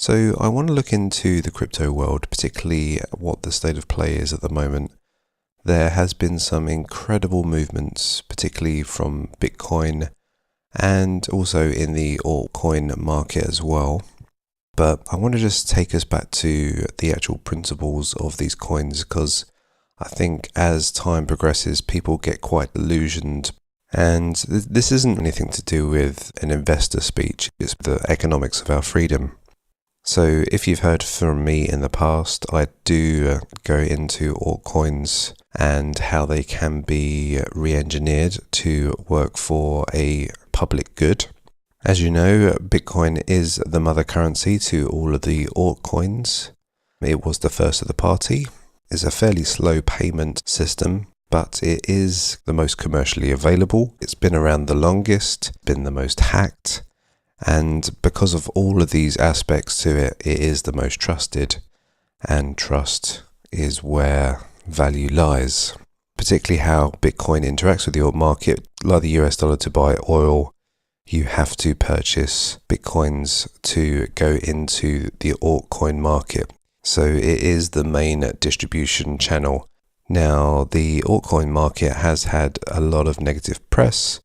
So I want to look into the crypto world, particularly what the state of play is at the moment. There has been some incredible movements, particularly from Bitcoin and also in the altcoin market as well. But I want to just take us back to the actual principles of these coins, because I think as time progresses, people get quite illusioned. And this isn't anything to do with an investor speech, it's the economics of our freedom. So if you've heard from me in the past, I do go into altcoins and how they can be re-engineered to work for a public good. As you know, Bitcoin is the mother currency to all of the altcoins. It was the first of the party. It's a fairly slow payment system, but it is the most commercially available. It's been around the longest, been the most hacked. And because of all of these aspects to it, it is the most trusted, and trust is where value lies. Particularly how Bitcoin interacts with the oil market. Like the US dollar to buy oil, you have to purchase Bitcoins to go into the altcoin market. So it is the main distribution channel. Now, the altcoin market has had a lot of negative press.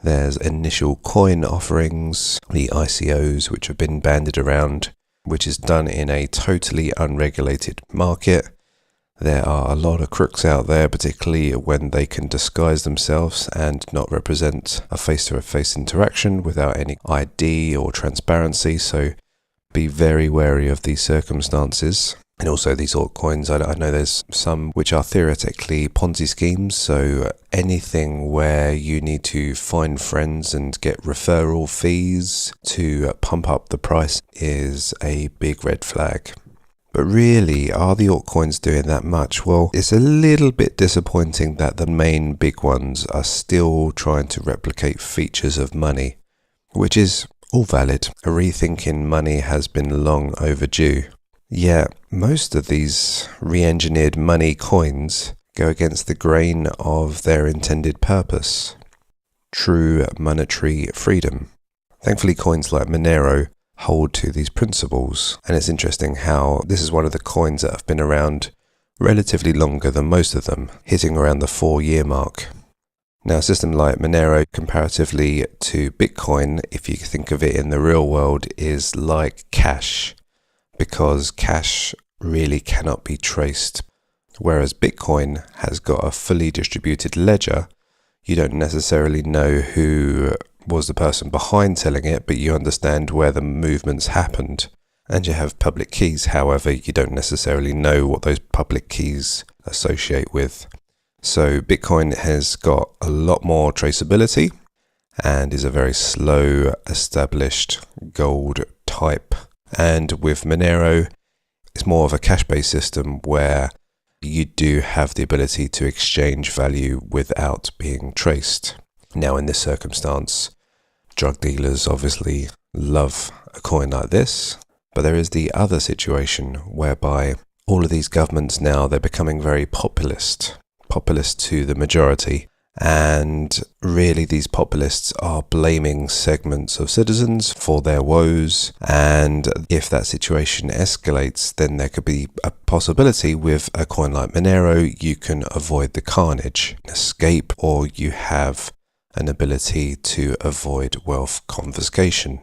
There's initial coin offerings, the ICOs, which have been bandied around, which is done in a totally unregulated market. There are a lot of crooks out there, particularly when they can disguise themselves and not represent a face-to-face interaction without any ID or transparency. So be very wary of these circumstances. And also these altcoins, I know there's some which are theoretically Ponzi schemes, so anything where you need to find friends and get referral fees to pump up the price is a big red flag. But really, are the altcoins doing that much? Well, it's a little bit disappointing that the main big ones are still trying to replicate features of money, which is all valid. A rethink in money has been long overdue. Yet, most of these re-engineered money coins go against the grain of their intended purpose, true monetary freedom. Thankfully, coins like Monero hold to these principles, and it's interesting how this is one of the coins that have been around relatively longer than most of them, hitting around the 4-year mark. Now, a system like Monero, comparatively to Bitcoin, if you think of it in the real world, is like cash, because cash really cannot be traced. Whereas Bitcoin has got a fully distributed ledger. You don't necessarily know who was the person behind selling it, but you understand where the movements happened. And you have public keys, however, you don't necessarily know what those public keys associate with. So Bitcoin has got a lot more traceability and is a very slow, established gold type. And with Monero, it's more of a cash-based system where you do have the ability to exchange value without being traced. Now, in this circumstance, drug dealers obviously love a coin like this, but there is the other situation whereby all of these governments now, they're becoming very populist to the majority. And really, these populists are blaming segments of citizens for their woes. And if that situation escalates, then there could be a possibility with a coin like Monero, you can avoid the carnage, escape, or you have an ability to avoid wealth confiscation.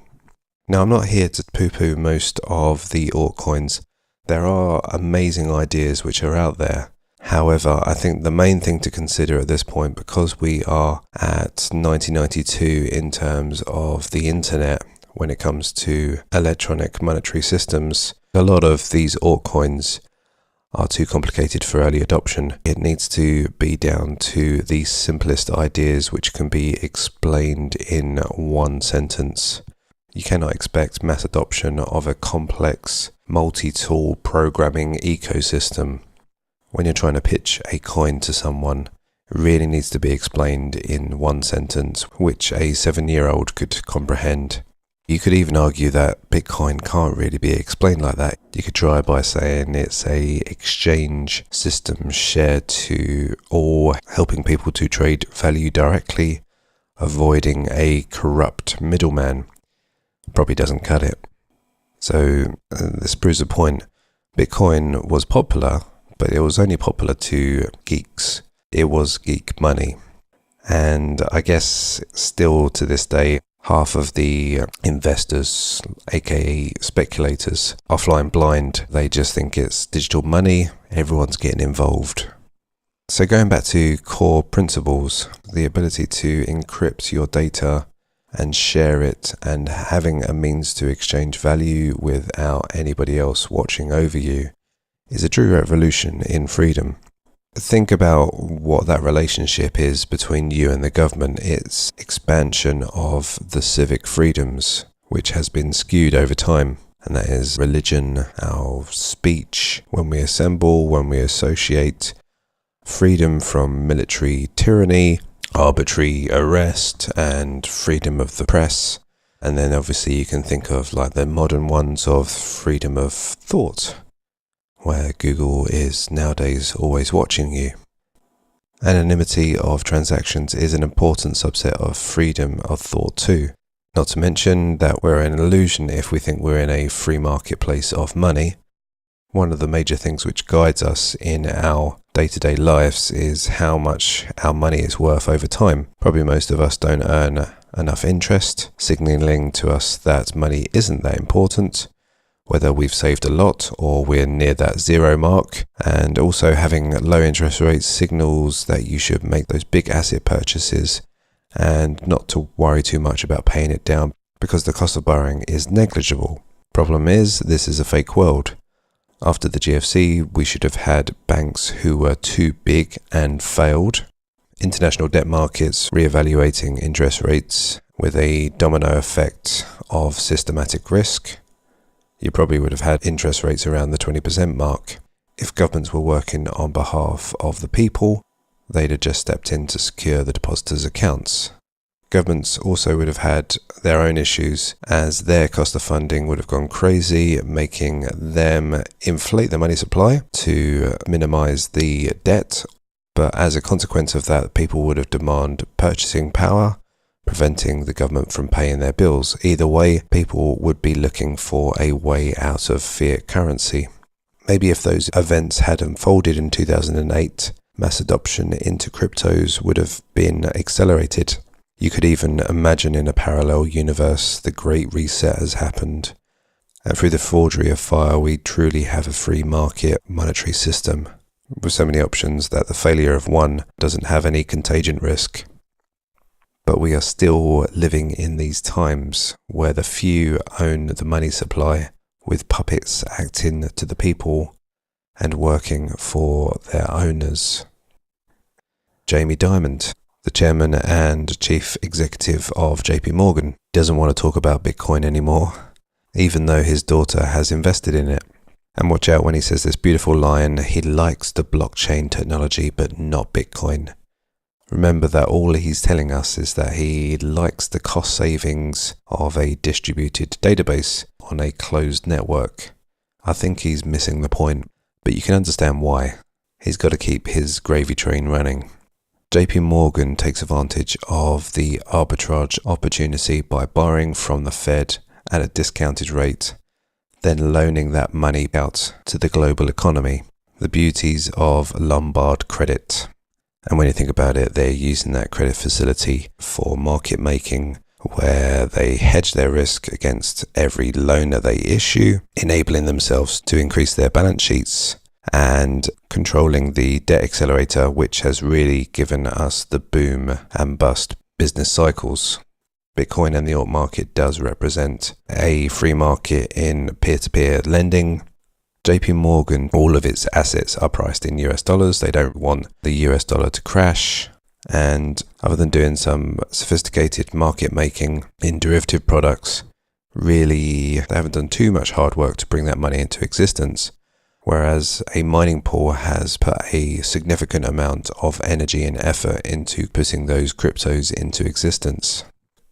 Now, I'm not here to poo-poo most of the altcoins. There are amazing ideas which are out there. However, I think the main thing to consider at this point, because we are at 1992 in terms of the internet when it comes to electronic monetary systems, a lot of these altcoins are too complicated for early adoption. It needs to be down to the simplest ideas which can be explained in one sentence. You cannot expect mass adoption of a complex, multi-tool programming ecosystem. When you're trying to pitch a coin to someone, it really needs to be explained in one sentence, which a 7-year-old could comprehend. You could even argue that Bitcoin can't really be explained like that. You could try by saying it's a exchange system shared to all, helping people to trade value directly, avoiding a corrupt middleman. Probably doesn't cut it. So this proves a point. Bitcoin was popular, but it was only popular to geeks. It was geek money. And I guess still to this day, half of the investors, aka speculators, are flying blind. They just think it's digital money. Everyone's getting involved. So going back to core principles, the ability to encrypt your data and share it and having a means to exchange value without anybody else watching over you is a true revolution in freedom. Think about what that relationship is between you and the government. It's expansion of the civic freedoms, which has been skewed over time. And that is religion, our speech, when we assemble, when we associate, freedom from military tyranny, arbitrary arrest, and freedom of the press. And then obviously you can think of like the modern ones of freedom of thought, where Google is nowadays always watching you. Anonymity of transactions is an important subset of freedom of thought too. Not to mention that we're an illusion if we think we're in a free marketplace of money. One of the major things which guides us in our day-to-day lives is how much our money is worth over time. Probably most of us don't earn enough interest, signaling to us that money isn't that important, whether we've saved a lot or we're near that zero mark. And also having low interest rates signals that you should make those big asset purchases and not to worry too much about paying it down because the cost of borrowing is negligible. Problem is, this is a fake world. After the GFC, we should have had banks who were too big and failed. International debt markets reevaluating interest rates with a domino effect of systematic risk. You probably would have had interest rates around the 20% mark. If governments were working on behalf of the people, they'd have just stepped in to secure the depositors' accounts. Governments also would have had their own issues as their cost of funding would have gone crazy, making them inflate the money supply to minimize the debt. But as a consequence of that, people would have demanded purchasing power, preventing the government from paying their bills. Either way, people would be looking for a way out of fiat currency. Maybe if those events had unfolded in 2008, mass adoption into cryptos would have been accelerated. You could even imagine in a parallel universe the Great Reset has happened. And through the forgery of fire, we truly have a free market monetary system with so many options that the failure of one doesn't have any contagion risk. But we are still living in these times where the few own the money supply, with puppets acting to the people and working for their owners. Jamie Dimon, the chairman and chief executive of JP Morgan, doesn't want to talk about Bitcoin anymore, even though his daughter has invested in it. And watch out when he says this beautiful line, he likes the blockchain technology but not Bitcoin. Remember that all he's telling us is that he likes the cost savings of a distributed database on a closed network. I think he's missing the point, but you can understand why. He's got to keep his gravy train running. JP Morgan takes advantage of the arbitrage opportunity by borrowing from the Fed at a discounted rate, then loaning that money out to the global economy. The beauties of Lombard credit. And when you think about it, they're using that credit facility for market making, where they hedge their risk against every loan that they issue, enabling themselves to increase their balance sheets and controlling the debt accelerator, which has really given us the boom and bust business cycles. Bitcoin and the alt market does represent a free market in peer-to-peer lending. JP Morgan, all of its assets are priced in US dollars. They don't want the US dollar to crash. And other than doing some sophisticated market making in derivative products, really they haven't done too much hard work to bring that money into existence. Whereas a mining pool has put a significant amount of energy and effort into putting those cryptos into existence.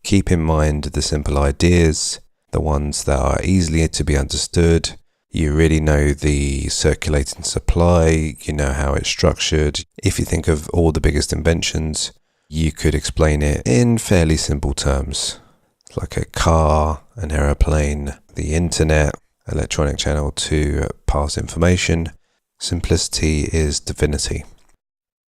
Keep in mind the simple ideas, the ones that are easily to be understood. You really know the circulating supply, you know how it's structured. If you think of all the biggest inventions, you could explain it in fairly simple terms. It's like a car, an aeroplane, the internet. electronic channel to pass information. Simplicity is divinity.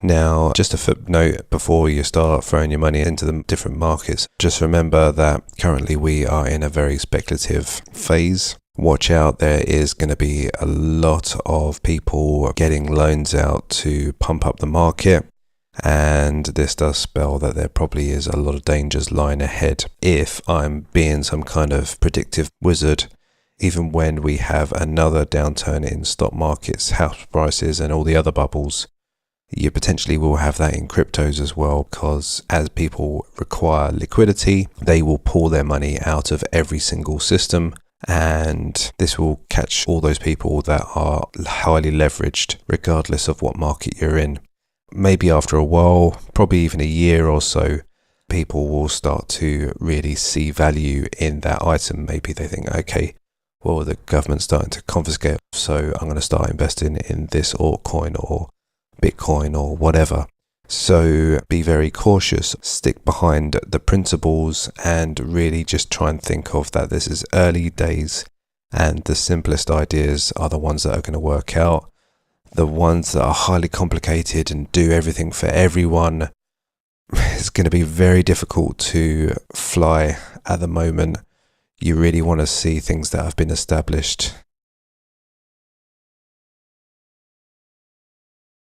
Now, just a footnote before you start throwing your money into the different markets, just remember that currently we are in a very speculative phase. Watch out, there is going to be a lot of people getting loans out to pump up the market, and this does spell that there probably is a lot of dangers lying ahead. If I'm being some kind of predictive wizard, even when we have another downturn in stock markets, house prices and all the other bubbles, you potentially will have that in cryptos as well, because as people require liquidity, they will pull their money out of every single system, and this will catch all those people that are highly leveraged regardless of what market you're in. Maybe after a while, probably even a year or so, people will start to really see value in that item. Maybe they think, okay, well, the government's starting to confiscate, so I'm going to start investing in this altcoin or Bitcoin or whatever. So be very cautious, stick behind the principles, and really just try and think of that this is early days, and the simplest ideas are the ones that are going to work out. The ones that are highly complicated and do everything for everyone, it's going to be very difficult to fly at the moment. You really want to see things that have been established